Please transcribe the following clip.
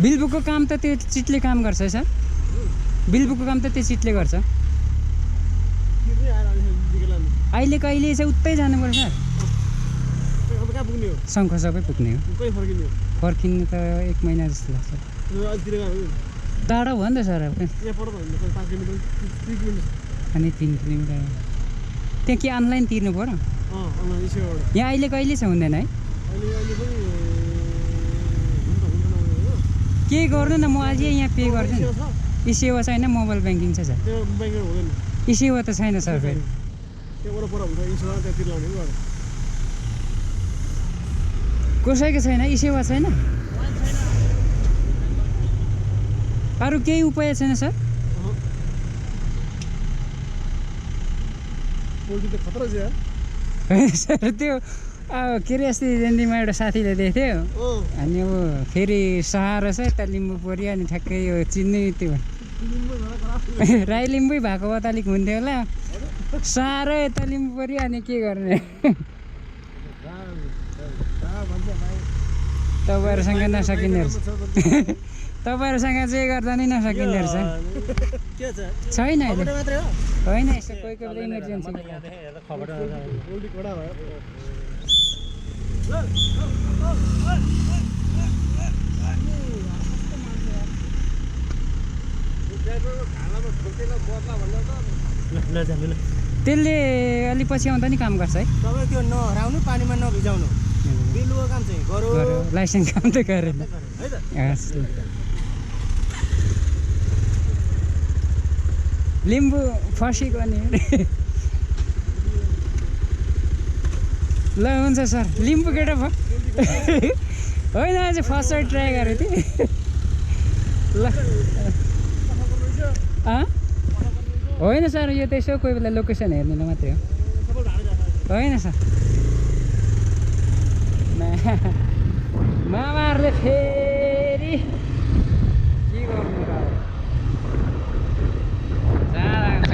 बिलबुकको काम त त्यो चिटले काम गर्छ सर बिलबुकको काम त त्यो चिटले गर्छ अहिले कहिले चाहिँ उतै जानुपर्छ शङ्ख सबै पुग्ने हो फर्किनु त 1 महिना जस्तो लाग्छ टाढो भयो नि त सर अनि 3 किलोमिटर त्यहाँ के अनलाइन तिर्नु पर्यो यहाँ अहिले कहिले छ हुँदैन है के गर्नु न म आज यहाँ पे गर्छु ई सेवा छैन मोबाइल ब्याङ्किङ छ सर ई सेवा त छैन सर फेरि कसैको छैन ई सेवा छैन अरू केही उपाय छैन सर सर त्यो के अरे अस्ति जन्तीमा एउटा साथीले दिएको थियो अनि अब फेरि सहारा छ यता लिम्बू पऱ्यो अनि ठ्याक्कै यो चिन्ने त्यो राई लिम्बू भएको भए त अलिक हुन्थ्यो होला सहारा यता लिम्बू पऱ्यो अनि के गर्ने तपाईँहरूसँग नसकिने रहेछ तपाईँहरूसँग चाहिँ गर्दा नै नसकिने रहेछ छैन अहिले होइन यसो कोही कोही बेला इमर्जेन्सी त्यसले अलि पछि आउँदा नि काम गर्छ है तपाईँ त्यो नहराउनु पानीमा नभिजाउनु बिलुको काम चाहिँ गरौ लाइसेन्स काम त गरेन लिम्बू फसेको नि ल हुन्छ सर लिम्बू केटा भयो होइन आज फर्स्ट साइड ट्राई गरेको थिएँ ल होइन सर यो त यसो कोही बेला लोकेसन हेर्नेलाई मात्रै हो होइन सर मामाहरूले फेरि